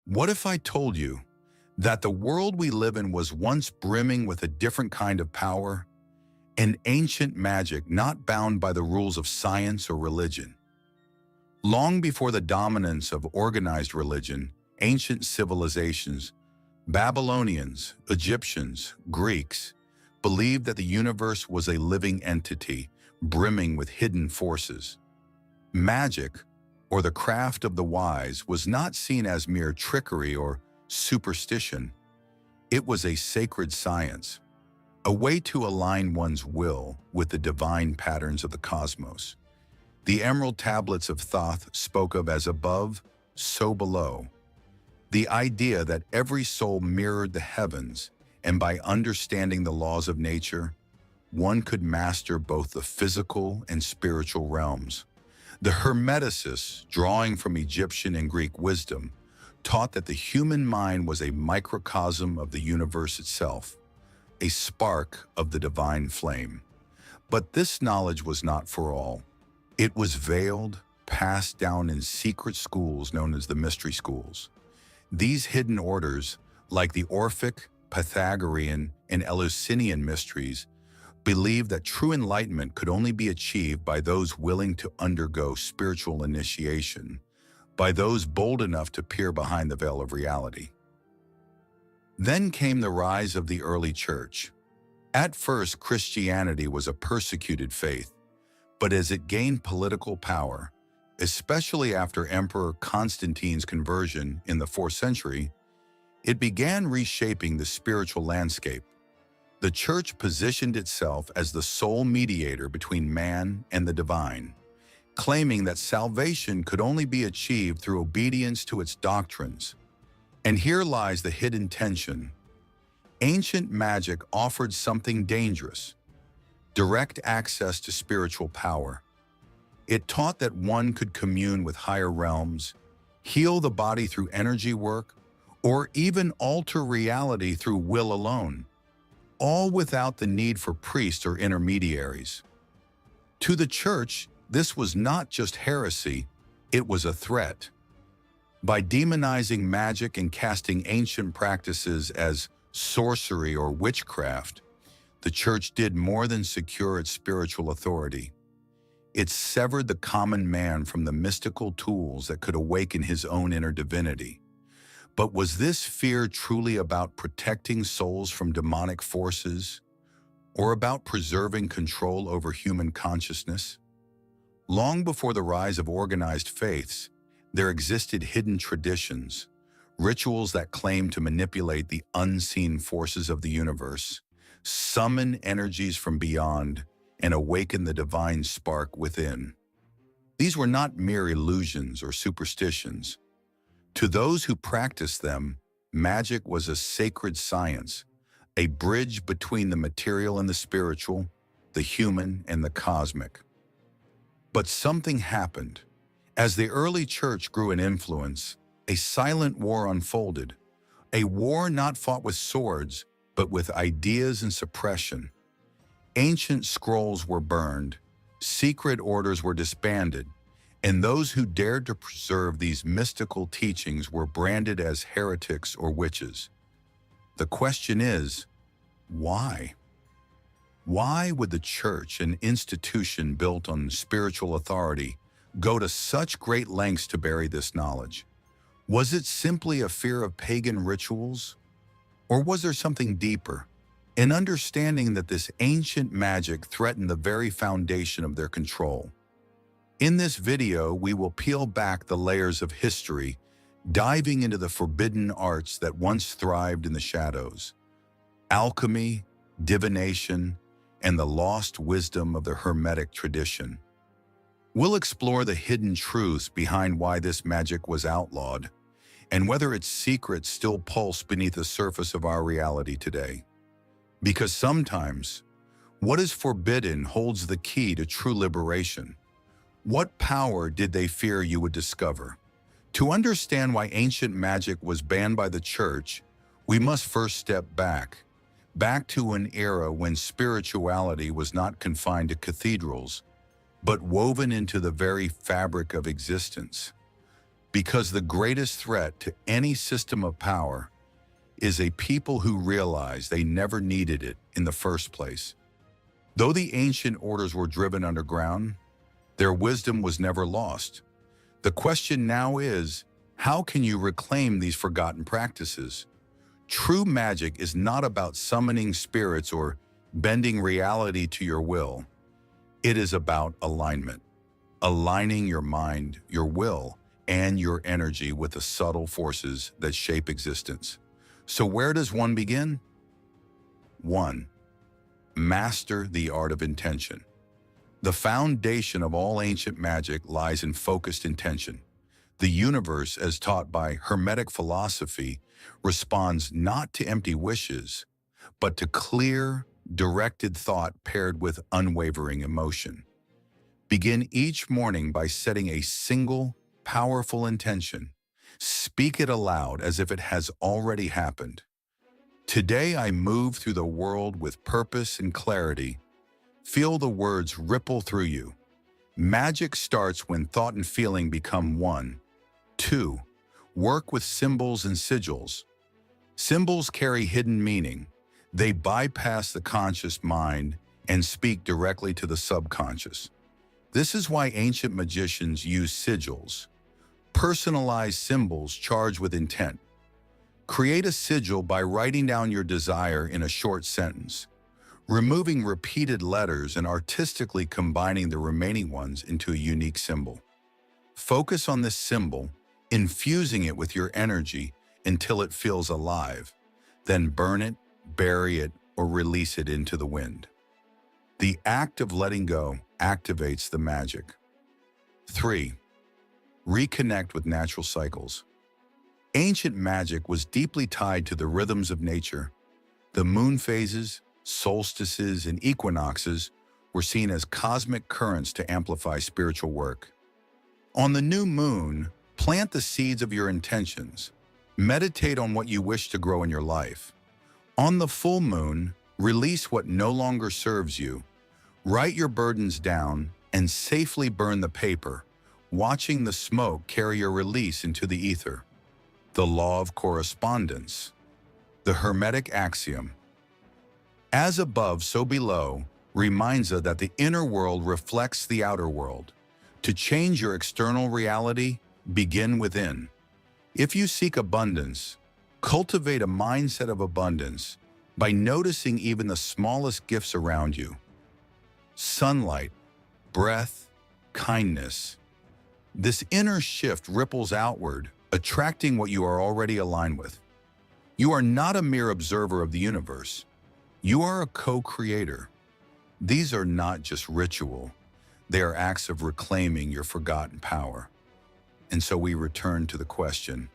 What if I told you that the world we live in was once brimming with a different kind of power, an ancient magic not bound by the rules of science or religion? Long before the dominance of organized religion, ancient civilizations, Babylonians, Egyptians, Greeks, believed that the universe was a living entity brimming with hidden forces. Magic, or the craft of the wise, was not seen as mere trickery or superstition. It was a sacred science, a way to align one's will with the divine patterns of the cosmos. The Emerald Tablets of Thoth spoke of as above, so below. The idea that every soul mirrored the heavens, and by understanding the laws of nature, one could master both the physical and spiritual realms. The Hermeticists, drawing from Egyptian and Greek wisdom, taught that the human mind was a microcosm of the universe itself, a spark of the divine flame. But this knowledge was not for all. It was veiled, passed down in secret schools known as the mystery schools. These hidden orders, like the Orphic, Pythagorean, and Eleusinian mysteries, believed that true enlightenment could only be achieved by those willing to undergo spiritual initiation, by those bold enough to peer behind the veil of reality. Then came the rise of the early church. At first, Christianity was a persecuted faith, but as it gained political power, especially after Emperor Constantine's conversion in the 4th century, it began reshaping the spiritual landscape. The church positioned itself as the sole mediator between man and the divine, claiming that salvation could only be achieved through obedience to its doctrines. And here lies the hidden tension. Ancient magic offered something dangerous: direct access to spiritual power. It taught that one could commune with higher realms, heal the body through energy work, or even alter reality through will alone, all without the need for priests or intermediaries. To the church, this was not just heresy, it was a threat. By demonizing magic and casting ancient practices as sorcery or witchcraft, the church did more than secure its spiritual authority. It severed the common man from the mystical tools that could awaken his own inner divinity. But was this fear truly about protecting souls from demonic forces, or about preserving control over human consciousness? Long before the rise of organized faiths, there existed hidden traditions, rituals that claimed to manipulate the unseen forces of the universe, summon energies from beyond, and awaken the divine spark within. These were not mere illusions or superstitions. To those who practiced them, magic was a sacred science, a bridge between the material and the spiritual, the human and the cosmic. But something happened. As the early church grew in influence, a silent war unfolded, a war not fought with swords, but with ideas and suppression. Ancient scrolls were burned, secret orders were disbanded, and those who dared to preserve these mystical teachings were branded as heretics or witches. The question is, why? Why would the church, an institution built on spiritual authority, go to such great lengths to bury this knowledge? Was it simply a fear of pagan rituals? Or was there something deeper, an understanding that this ancient magic threatened the very foundation of their control? In this video, we will peel back the layers of history, diving into the forbidden arts that once thrived in the shadows: alchemy, divination, and the lost wisdom of the Hermetic tradition. We'll explore the hidden truths behind why this magic was outlawed, and whether its secrets still pulse beneath the surface of our reality today. Because sometimes, what is forbidden holds the key to true liberation. What power did they fear you would discover? To understand why ancient magic was banned by the church, we must first step back to an era when spirituality was not confined to cathedrals, but woven into the very fabric of existence. Because the greatest threat to any system of power is a people who realize they never needed it in the first place. Though the ancient orders were driven underground, their wisdom was never lost. The question now is, how can you reclaim these forgotten practices? True magic is not about summoning spirits or bending reality to your will. It is about alignment, aligning your mind, your will, and your energy with the subtle forces that shape existence. So where does one begin? 1. Master the art of intention. The foundation of all ancient magic lies in focused intention. The universe, as taught by Hermetic philosophy, responds not to empty wishes, but to clear, directed thought paired with unwavering emotion. Begin each morning by setting a single, powerful intention. Speak it aloud as if it has already happened. Today I move through the world with purpose and clarity. Feel the words ripple through you. Magic starts when thought and feeling become one. 2. Work with symbols and sigils. Symbols carry hidden meaning. They bypass the conscious mind and speak directly to the subconscious. This is why ancient magicians use sigils, personalized symbols charged with intent. Create a sigil by writing down your desire in a short sentence, removing repeated letters and artistically combining the remaining ones into a unique symbol. Focus on this symbol, infusing it with your energy until it feels alive. Then burn it, bury it, or release it into the wind. The act of letting go activates the magic. 3. Reconnect with natural cycles. Ancient magic was deeply tied to the rhythms of nature. The moon phases, solstices, and equinoxes were seen as cosmic currents to amplify spiritual work. On the new moon, plant the seeds of your intentions. Meditate on what you wish to grow in your life. On the full moon, release what no longer serves you. Write your burdens down and safely burn the paper, watching the smoke carry your release into the ether. The law of correspondence. The Hermetic axiom, as above, so below, reminds us that the inner world reflects the outer world. To change your external reality, begin within. If you seek abundance, cultivate a mindset of abundance by noticing even the smallest gifts around you. Sunlight, breath, kindness. This inner shift ripples outward, attracting what you are already aligned with. You are not a mere observer of the universe. You are a co-creator. These are not just ritual. They are acts of reclaiming your forgotten power. And so we return to the question,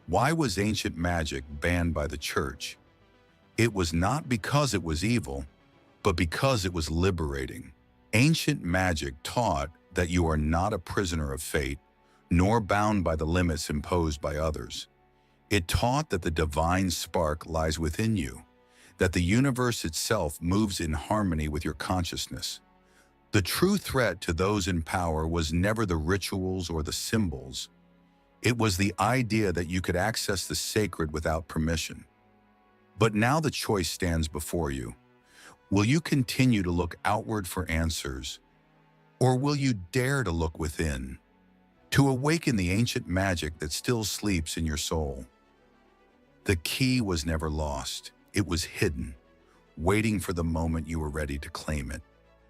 why was ancient magic banned by the church? It was not because it was evil, but because it was liberating. Ancient magic taught that you are not a prisoner of fate, nor bound by the limits imposed by others. It taught that the divine spark lies within you, that the universe itself moves in harmony with your consciousness. The true threat to those in power was never the rituals or the symbols. It was the idea that you could access the sacred without permission. But now the choice stands before you. Will you continue to look outward for answers, or will you dare to look within, to awaken the ancient magic that still sleeps in your soul? The key was never lost. It was hidden, waiting for the moment you were ready to claim it.